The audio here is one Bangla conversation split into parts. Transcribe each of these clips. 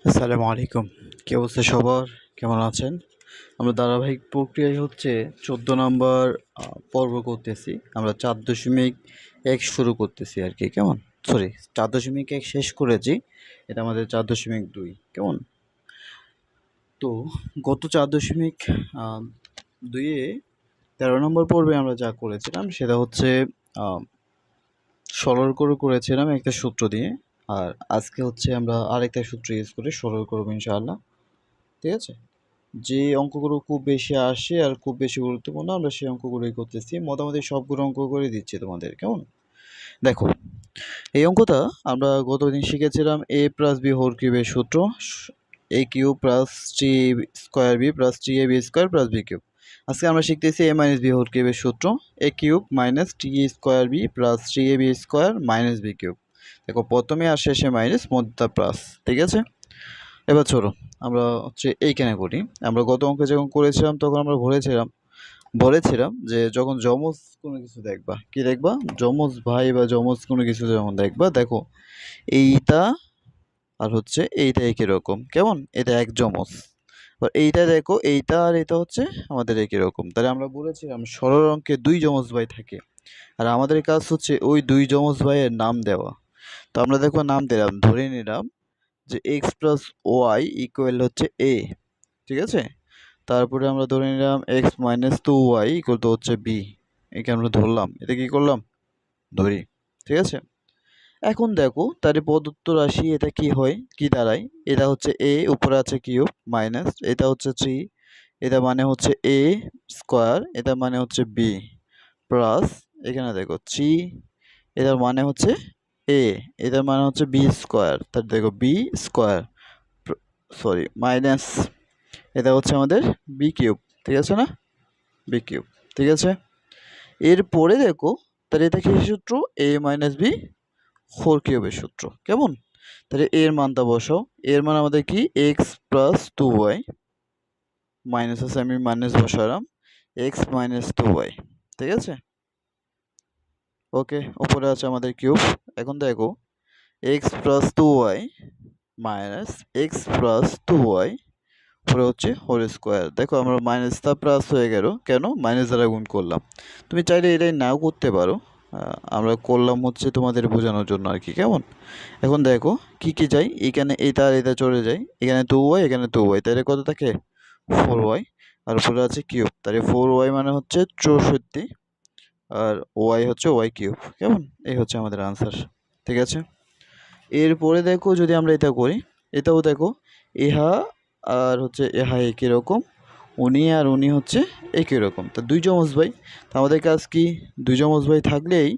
আসসালামু আলাইকুম। কি অবস্থা সবার? কেমন আছেন? আমরা ধারাবাহিক প্রক্রিয়ায় হচ্ছে ১৪ নাম্বার পর্ব করতেছি। আমরা ৪.১ শুরু করতেছি আরকি, কেমন? সরি, ৪.১ শেষ করেছি। এটা আমাদের ৪.২, কেমন? তো গত ৪.২ এ ১৩ নম্বর পর্বে আমরা যা করেছিলাম সেটা হচ্ছে আ সরল করেছিলাম একটা সূত্র দিয়ে। আর আজকে হচ্ছে আমরা আরেকটা সূত্র ইউজ করে সরল করব ইনশাআল্লাহ। ঠিক আছে? যে অঙ্কগুলো খুব বেশি আসে আর খুব বেশি গুরুত্বপূর্ণ আমরা সেই অঙ্কগুলোই করতেছি। মোটামুটি সবগুলো অঙ্ক করে দিচ্ছি তোমাদের, কেমন? দেখো, এই অঙ্কটা আমরা গতদিন শিখেছিলাম a প্লাস b হোল কিউবের সূত্র, a cube plus 3ab square b plus 3ab square plus b cube. আজকে আমরা শিখতেছি a মাইনাস b হোল কিউবের সূত্র, a cube minus 3a square b plus 3ab square minus b cube. দেখো, প্রথমে আর শেষে মাইনাস, মধ্যটা প্লাস। ঠিক আছে? এবার চলো আমরা হচ্ছে এইখানে করি। আমরা গত অঙ্কে যখন করেছিলাম তখন আমরা বলেছিলাম যে যখন যমজ কোনো কিছু দেখবা, কি দেখবা? যমজ ভাই বা যমজ কোনো কিছু যখন দেখবা, দেখো এইটা আর হচ্ছে এইটা একই রকম, কেমন? এটা এক যমজ। এবার এইটা দেখো, এইটা আর এটা হচ্ছে আমাদের একই রকম। তাহলে আমরা বলেছিলাম সরল অঙ্কে ২ যমজ ভাই থাকে। আর আমাদের কাজ হচ্ছে ওই ২ যমজ ভাইয়ের নাম দেওয়া। তো আমরা দেখো নাম দিলাম, ধরে নিলাম যে x প্লাস ওয়াই ইকুয়াল হচ্ছে a। ঠিক আছে? তারপরে আমরা ধরে নিলাম x minus 2y equal to হচ্ছে b। একে আমরা ধরলাম, এটা কি করলাম? ধরি। ঠিক আছে? এখন দেখো তাহলে প্রদত্ত রাশি এটা কি হয়, কি দাঁড়ায়? এটা হচ্ছে a, উপরে আছে কিউব, মাইনাস এটা হচ্ছে 3, এটা মানে হচ্ছে a স্কোয়ার, এটা মানে হচ্ছে b, প্লাস এখানে দেখো 3, এটার মানে হচ্ছে a, এটার মানে হচ্ছে b স্কোয়ার, তাহলে দেখো b স্কোয়ার, সরি মাইনাস এটা হচ্ছে আমাদের বি কিউব। ঠিক আছে না? B cube. ঠিক আছে? এরপরে দেখো তাহলে এটা কিসের সূত্র? এ মাইনাস বি হোল কিউবের সূত্র, কেমন? তাহলে এর মানটা বসাও। এর মান আমাদের কি? এক্স প্লাস 2y, মাইনাস আছে, আমি মাইনাস বসালাম, এক্স মাইনাস 2y। ঠিক আছে? ওকে, উপরে আছে আমাদের কিউব। এখন দেখো x plus 2y minus x plus 2y উপরে হচ্ছে হোল স্কোয়ার। দেখো আমরা মাইনাসটা প্লাস হয়ে গেল, কেন? মাইনাস দ্বারা গুণ করলাম। তুমি চাইলে এটাই নাও করতে পারো, আমরা করলাম হচ্ছে তোমাদের বোঝানোর জন্য আর কি, কেমন? এখন দেখো কি কি চাই, এখানে এটা আর এটা চলে যায়, এখানে 2y এখানে 2y, তাহলে কত থাকে? 4y। আর উপরে আছে কিউব, তাহলে 4y মানে হচ্ছে 64, আর ওয়াই হচ্ছে ওয়াই কিউব, কেমন? এই হচ্ছে আমাদের আনসার। ঠিক আছে? এরপরে দেখো যদি আমরা এটা করি, এটাও দেখো ইহা আর হচ্ছে ইহা একই রকম, উনি আর উনি হচ্ছে একই রকম। তা ২ যমজ ভাই, তা আমাদের কাজ কি? ২ যমজ ভাই থাকলেই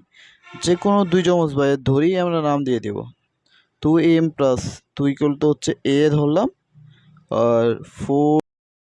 যে কোনো ২ যমজ ভাইয়ের ধরেই আমরা নাম দিয়ে দেব। 2m প্লাস 2 ইকুয়াল টু হচ্ছে a ধরলাম, আর 4